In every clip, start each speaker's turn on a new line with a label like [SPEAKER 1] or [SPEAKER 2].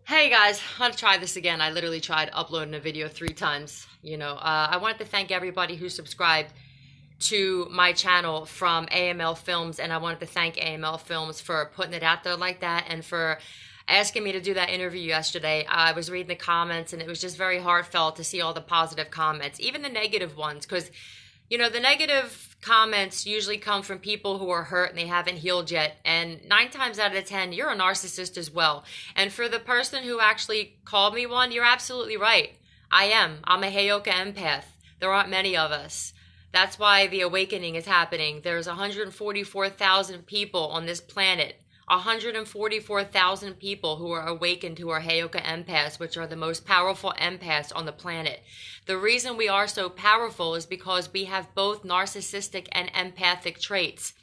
[SPEAKER 1] Hey guys, I want to try this again. I literally tried uploading a video 3 times. I wanted to thank everybody who subscribed to my channel from AML Films, and I wanted to thank AML Films for putting it out there like that and for asking me to do that interview yesterday. I was reading the comments, and it was just very heartfelt to see all the positive comments, even the negative ones, because the negative comments usually come from people who are hurt and they haven't healed yet. And 9 times out of 10, you're a narcissist as well. And for the person who actually called me one, you're absolutely right. I am. I'm a Heyoka empath. There aren't many of us. That's why the awakening is happening. There's 144,000 people on this planet. 144,000 people who are awakened who are Heyoka empaths, which are the most powerful empaths on the planet. The reason we are so powerful is because we have both narcissistic and empathic traits.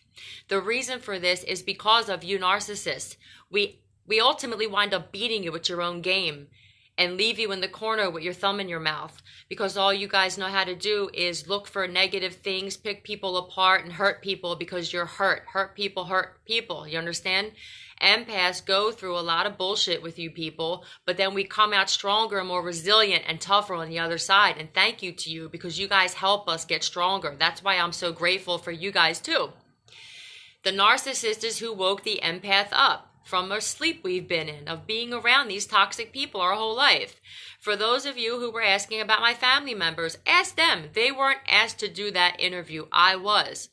[SPEAKER 1] The reason for this is because of you narcissists. We ultimately wind up beating you at your own game and leave you in the corner with your thumb in your mouth, because all you guys know how to do is look for negative things, pick people apart, and hurt people because you're hurt. Hurt people. You understand? Empaths go through a lot of bullshit with you people, but then we come out stronger and more resilient and tougher on the other side. And thank you to you, because you guys help us get stronger. That's why I'm so grateful for you guys too. The narcissist is who woke the empath up from a sleep we've been in of being around these toxic people our whole life. For those of you who were asking about my family members, ask them. They weren't asked to do that interview. I was.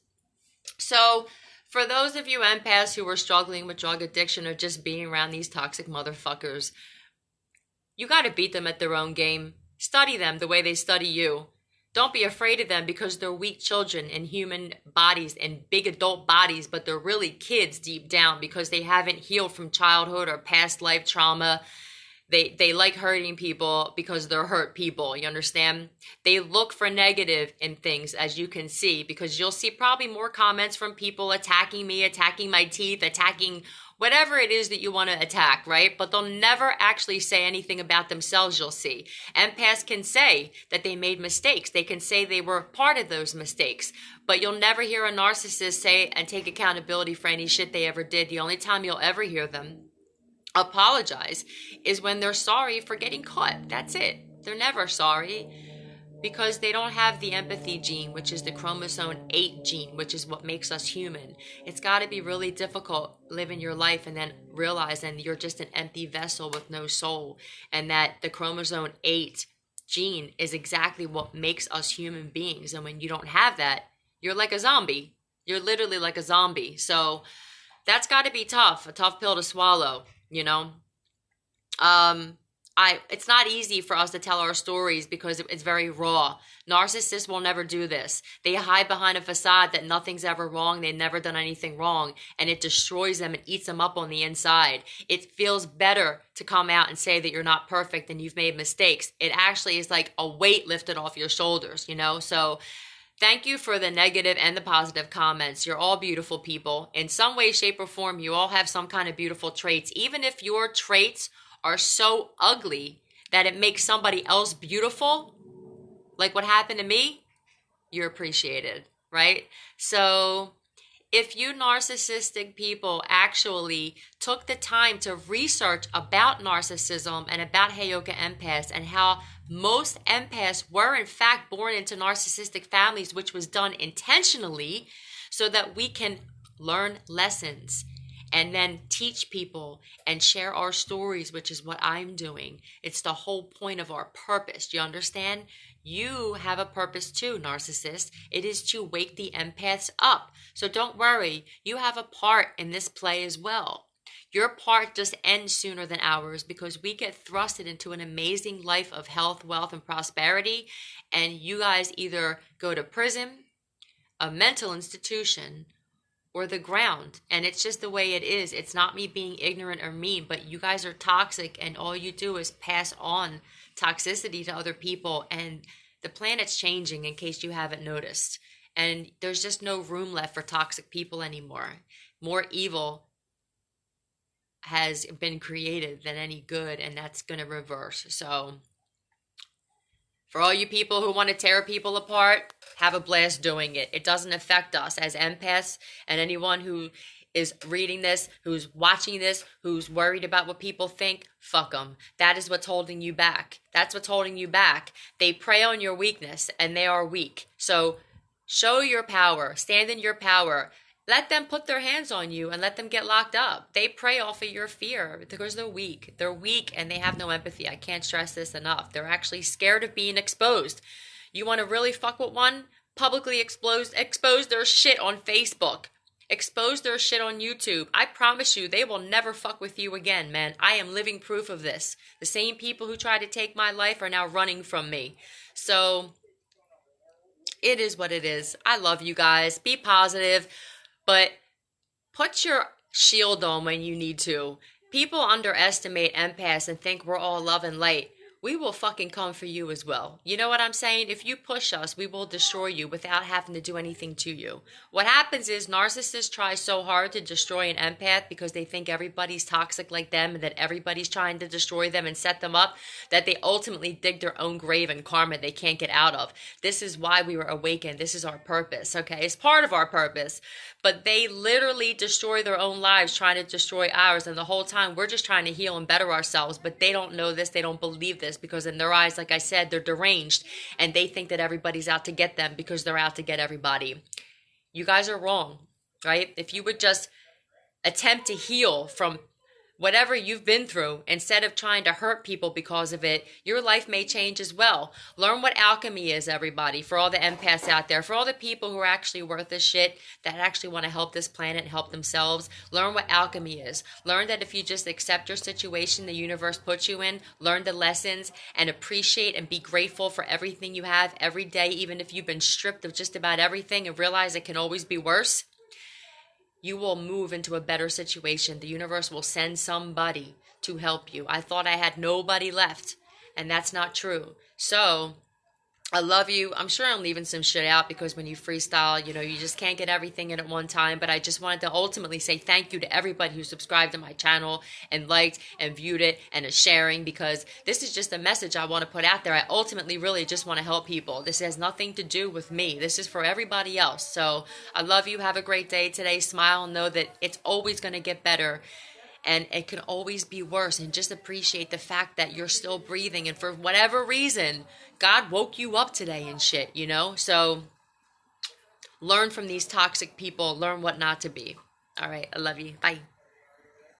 [SPEAKER 1] So for those of you empaths who are struggling with drug addiction or just being around these toxic motherfuckers, you got to beat them at their own game. Study them the way they study you. Don't be afraid of them, because they're weak children in human bodies and big adult bodies, but they're really kids deep down because they haven't healed from childhood or past life trauma. They like hurting people because they're hurt people, you understand? They look for negative in things, as you can see, because you'll see probably more comments from people attacking me, attacking my teeth, attacking whatever it is that you want to attack, right? But they'll never actually say anything about themselves, you'll see. Empaths can say that they made mistakes. They can say they were part of those mistakes. But you'll never hear a narcissist say and take accountability for any shit they ever did. The only time you'll ever hear them apologize is when they're sorry for getting caught. That's it. They're never sorry, because they don't have the empathy gene, which is the chromosome 8 gene, which is what makes us human. It's got to be really difficult living your life and then realizing you're just an empty vessel with no soul, and that the chromosome 8 gene is exactly what makes us human beings. And when you don't have that, you're like a zombie. You're literally like a zombie. So that's got to be tough, a tough pill to swallow, you know? It's not easy for us to tell our stories because it's very raw. Narcissists will never do this. They hide behind a facade that nothing's ever wrong. They've never done anything wrong, and it destroys them and eats them up on the inside. It feels better to come out and say that you're not perfect and you've made mistakes. It actually is like a weight lifted off your shoulders, you know? So thank you for the negative and the positive comments. You're all beautiful people. In some way, shape, or form, you all have some kind of beautiful traits. Even if your traits are so ugly that it makes somebody else beautiful, like what happened to me, you're appreciated, right? So if you narcissistic people actually took the time to research about narcissism and about Heyoka empaths and how most empaths were in fact born into narcissistic families, which was done intentionally so that we can learn lessons and then teach people and share our stories, which is what I'm doing. It's the whole point of our purpose. Do you understand? You have a purpose too, narcissist. It is to wake the empaths up. So don't worry. You have a part in this play as well. Your part just ends sooner than ours, because we get thrusted into an amazing life of health, wealth, and prosperity. And you guys either go to prison, a mental institution, or the ground. And it's just the way it is. It's not me being ignorant or mean, but you guys are toxic, and all you do is pass on toxicity to other people. And the planet's changing, in case you haven't noticed. And there's just no room left for toxic people anymore. More evil has been created than any good, and that's going to reverse. So for all you people who want to tear people apart, have a blast doing it. It doesn't affect us as empaths, and anyone who is reading this, who's watching this, who's worried about what people think, fuck them. That is what's holding you back. That's what's holding you back. They prey on your weakness, and they are weak. So show your power. Stand in your power. Let them put their hands on you and let them get locked up. They prey off of your fear because they're weak. They're weak and they have no empathy. I can't stress this enough. They're actually scared of being exposed. You want to really fuck with one? Publicly expose their shit on Facebook. Expose their shit on YouTube. I promise you, they will never fuck with you again, man. I am living proof of this. The same people who tried to take my life are now running from me. So, it is what it is. I love you guys. Be positive, but put your shield on when you need to. People underestimate empaths and think we're all love and light. We will fucking come for you as well. You know what I'm saying? If you push us, we will destroy you without having to do anything to you. What happens is narcissists try so hard to destroy an empath because they think everybody's toxic like them and that everybody's trying to destroy them and set them up, that they ultimately dig their own grave and karma they can't get out of. This is why we were awakened. This is our purpose, okay? It's part of our purpose. But they literally destroy their own lives trying to destroy ours. And the whole time we're just trying to heal and better ourselves. But they don't know this. They don't believe this because in their eyes, like I said, they're deranged. And they think that everybody's out to get them because they're out to get everybody. You guys are wrong, right? If you would just attempt to heal from whatever you've been through, instead of trying to hurt people because of it, your life may change as well. Learn what alchemy is, everybody, for all the empaths out there, for all the people who are actually worth this shit, that actually want to help this planet and help themselves. Learn what alchemy is. Learn that if you just accept your situation the universe puts you in, learn the lessons, and appreciate and be grateful for everything you have every day, even if you've been stripped of just about everything, and realize it can always be worse. You will move into a better situation. The universe will send somebody to help you. I thought I had nobody left, and that's not true. So, I love you. I'm sure I'm leaving some shit out because when you freestyle, you know, you just can't get everything in at one time. But I just wanted to ultimately say thank you to everybody who subscribed to my channel and liked and viewed it and is sharing, because this is just a message I want to put out there. I ultimately really just want to help people. This has nothing to do with me. This is for everybody else. So I love you. Have a great day today. Smile and know that it's always going to get better. And it can always be worse. And just appreciate the fact that you're still breathing. And for whatever reason, God woke you up today and shit, you know? So learn from these toxic people. Learn what not to be. All right. I love you. Bye.